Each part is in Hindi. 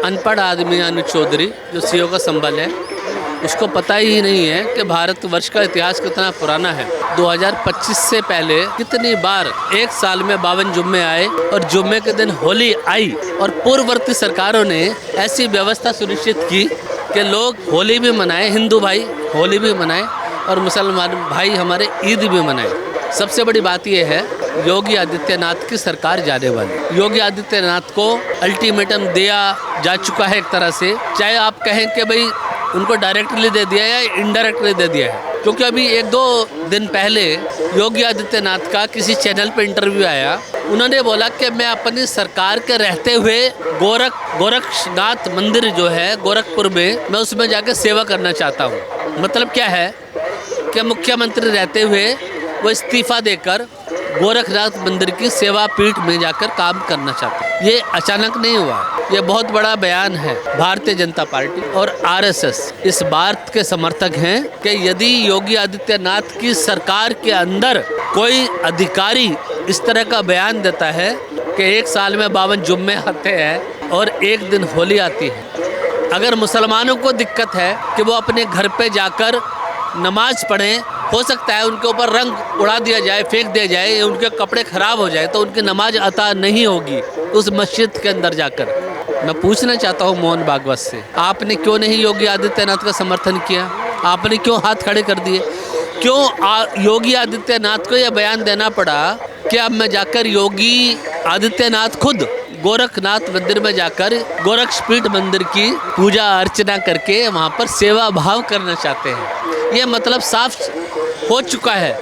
अनपढ़ आदमी अनुज चौधरी जो सीओ का संबल है, उसको पता ही नहीं है कि भारतवर्ष का इतिहास कितना पुराना है। 2025 से पहले कितनी बार एक साल में 52 जुम्मे आए और जुम्मे के दिन होली आई, और पूर्ववर्ती सरकारों ने ऐसी व्यवस्था सुनिश्चित की कि लोग होली भी मनाएं, हिंदू भाई होली भी मनाएं और मुसलमान भाई हमारे ईद भी मनाएं। सबसे बड़ी बात यह है, योगी आदित्यनाथ की सरकार जाने वाली। योगी आदित्यनाथ को अल्टीमेटम दिया जा चुका है एक तरह से, चाहे आप कहें कि भाई उनको डायरेक्टली दे दिया या इनडायरेक्टली दे दिया है, क्योंकि अभी 1-2 दिन पहले योगी आदित्यनाथ का किसी चैनल पे इंटरव्यू आया। उन्होंने बोला कि मैं अपनी सरकार के रहते हुए गोरखनाथ मंदिर जो है गोरखपुर में, मैं उसमें जाकर सेवा करना चाहता हूँ। मतलब क्या है कि मुख्यमंत्री रहते हुए वो इस्तीफा देकर गोरखनाथ मंदिर की सेवा पीठ में जाकर काम करना चाहते हैं। ये अचानक नहीं हुआ, ये बहुत बड़ा बयान है। भारतीय जनता पार्टी और आरएसएस इस बात के समर्थक हैं कि यदि योगी आदित्यनाथ की सरकार के अंदर कोई अधिकारी इस तरह का बयान देता है कि एक साल में 52 जुम्मे आते हैं और एक दिन होली आती है, अगर मुसलमानों को दिक्कत है कि वो अपने घर पे जाकर नमाज पढ़ें, हो सकता है उनके ऊपर रंग उड़ा दिया जाए, फेंक दिया जाए, उनके कपड़े खराब हो जाए, तो उनकी नमाज अता नहीं होगी उस मस्जिद के अंदर जाकर। मैं पूछना चाहता हूँ मोहन भागवत से, आपने क्यों नहीं योगी आदित्यनाथ का समर्थन किया? आपने क्यों हाथ खड़े कर दिए? क्यों योगी आदित्यनाथ को यह बयान देना पड़ा कि अब मैं जाकर योगी आदित्यनाथ खुद गोरखनाथ मंदिर में जाकर गोरक्षपीठ मंदिर की पूजा अर्चना करके वहाँ पर सेवा भाव करना चाहते हैं? ये मतलब साफ हो चुका है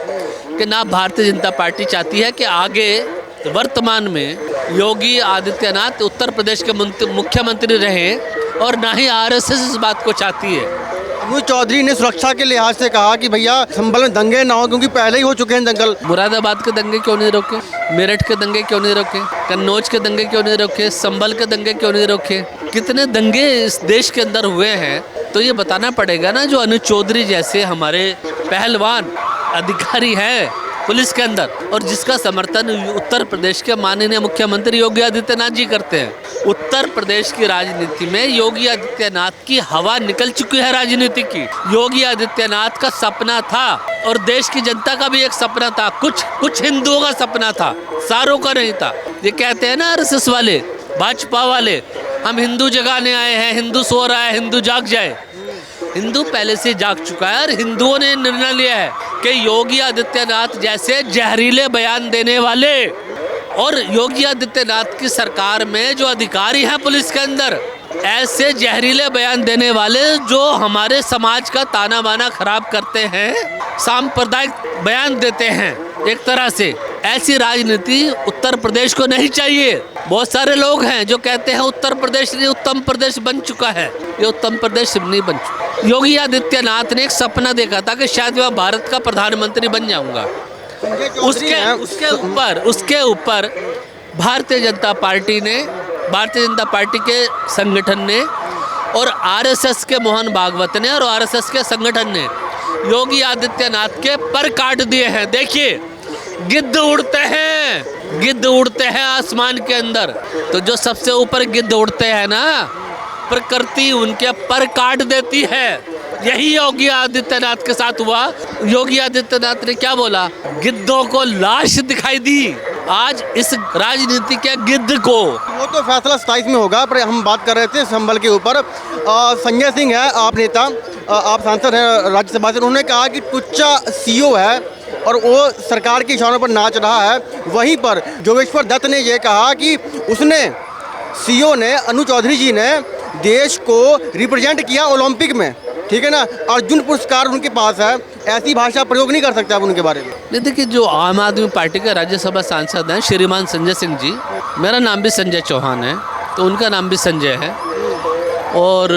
कि ना भारतीय जनता पार्टी चाहती है कि आगे वर्तमान में योगी आदित्यनाथ उत्तर प्रदेश के मुख्यमंत्री रहें, और ना ही आरएसएस इस बात को चाहती है। अनुज चौधरी ने सुरक्षा के लिहाज से कहा कि भैया संभल में दंगे ना हो, क्योंकि पहले ही हो चुके हैं दंगल। मुरादाबाद के दंगे क्यों नहीं रोके? मेरठ के दंगे क्यों नहीं रोके? कन्नौज के दंगे क्यों नहीं रोके? संभल के दंगे क्यों नहीं रोके? कितने दंगे इस देश के अंदर हुए हैं, तो ये बताना पड़ेगा ना। जो अनुज चौधरी जैसे हमारे पहलवान अधिकारी हैं पुलिस के अंदर, और जिसका समर्थन उत्तर प्रदेश के माननीय मुख्यमंत्री योगी आदित्यनाथ जी करते हैं। उत्तर प्रदेश की राजनीति में योगी आदित्यनाथ की हवा निकल चुकी है राजनीति की। योगी आदित्यनाथ का सपना था, और देश की जनता का भी एक सपना था, कुछ हिंदुओं का सपना था, सारों का नहीं था। ये कहते हैं ना आरएसएस वाले, भाजपा वाले, हम हिंदू जगाने आए हैं, हिंदू सो रहा है, हिंदू जाग जाए। हिंदू पहले से जाग चुका है, और हिंदुओं ने निर्णय लिया है कि योगी आदित्यनाथ जैसे जहरीले बयान देने वाले और योगी आदित्यनाथ की सरकार में जो अधिकारी हैं पुलिस के अंदर, ऐसे जहरीले बयान देने वाले जो हमारे समाज का ताना बाना खराब करते हैं, सांप्रदायिक बयान देते हैं, एक तरह से ऐसी राजनीति उत्तर प्रदेश को नहीं चाहिए। बहुत सारे लोग हैं जो कहते हैं उत्तर प्रदेश नहीं उत्तम प्रदेश बन चुका है। ये उत्तम प्रदेश नहीं बन चुका। योगी आदित्यनाथ ने एक सपना देखा था कि शायद मैं भारत का प्रधानमंत्री बन जाऊंगा। उसके ऊपर भारतीय जनता पार्टी ने, भारतीय जनता पार्टी के संगठन ने और आरएसएस के मोहन भागवत ने और आरएसएस के संगठन ने योगी आदित्यनाथ के पर काट दिए हैं। देखिए, गिद्ध उड़ते हैं आसमान के अंदर, तो जो सबसे ऊपर गिद्ध उड़ते हैं ना, प्रकृति उनके पर काट देती है। यही योगी आदित्यनाथ के साथ हुआ। योगी आदित्यनाथ ने क्या बोला? गिद्धों को लाश दिखाई दी। आज इस राजनीति के गिद्ध को, वो तो फैसला 27 में होगा, पर हम बात कर रहे थे संभल के ऊपर। संजय सिंह है, आप नेता, आप सांसद हैं राज्यसभा से, उन्होंने कहा कि टुच्चा सीओ है और वो सरकार के इशारों पर नाच रहा है। वहीं पर जोगेश्वर दत्त ने ये कहा कि उसने, सीओ ने, अनुज चौधरी जी ने देश को रिप्रेजेंट किया ओलंपिक में, ठीक है ना, अर्जुन पुरस्कार उनके पास है। ऐसी भाषा प्रयोग नहीं कर सकते आप उनके बारे में। नहीं, देखिए, जो आम आदमी पार्टी के राज्यसभा सांसद हैं श्रीमान संजय सिंह जी, मेरा नाम भी संजय चौहान है, तो उनका नाम भी संजय है, और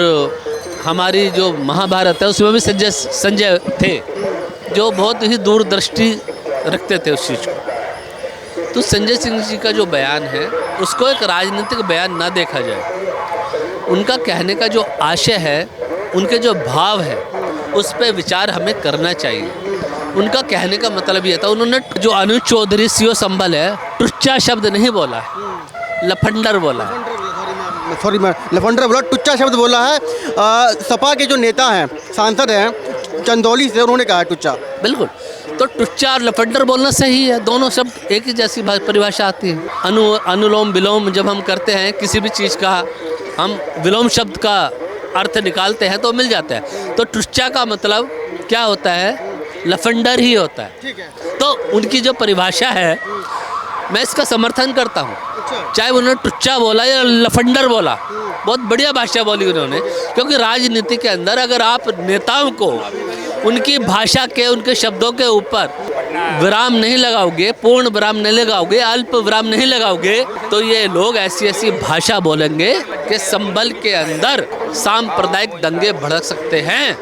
हमारी जो महाभारत है उसमें भी संजय थे, जो बहुत ही दूरदृष्टि रखते थे उस चीज़ को। तो संजय सिंह जी का जो बयान है उसको एक राजनीतिक बयान ना देखा जाए। उनका कहने का जो आशय है, उनके जो भाव है, उस पर विचार हमें करना चाहिए। उनका कहने का मतलब ये था, उन्होंने जो अनुज चौधरी सीओ संभल है, टुच्चा शब्द नहीं बोला है, लफंडर बोला है। सॉरी मैं लफंडर बोला, टुच्चा शब्द बोला है। सपा के जो नेता हैं, सांसद हैं चंदौली से, उन्होंने कहा है टुच्चा। बिल्कुल, तो टुच्चा और लफंडर बोलना सही है, दोनों शब्द एक ही जैसी परिभाषा आती है। अनुलोम विलोम जब हम करते हैं किसी भी चीज़ का, हम विलोम शब्द का अर्थ निकालते हैं तो मिल जाता है। तो टुच्चा का मतलब क्या होता है? लफंडर ही होता है। ठीक है। तो उनकी जो परिभाषा है मैं इसका समर्थन करता हूँ, चाहे उन्होंने टुच्चा बोला या लफंडर बोला, बहुत बढ़िया भाषा बोली उन्होंने। क्योंकि राजनीति के अंदर अगर आप नेताओं को उनकी भाषा के, उनके शब्दों के ऊपर विराम नहीं लगाओगे, पूर्ण विराम नहीं लगाओगे, अल्प विराम नहीं लगाओगे, तो ये लोग ऐसी ऐसी भाषा बोलेंगे कि संभल के अंदर सांप्रदायिक दंगे भड़क सकते हैं।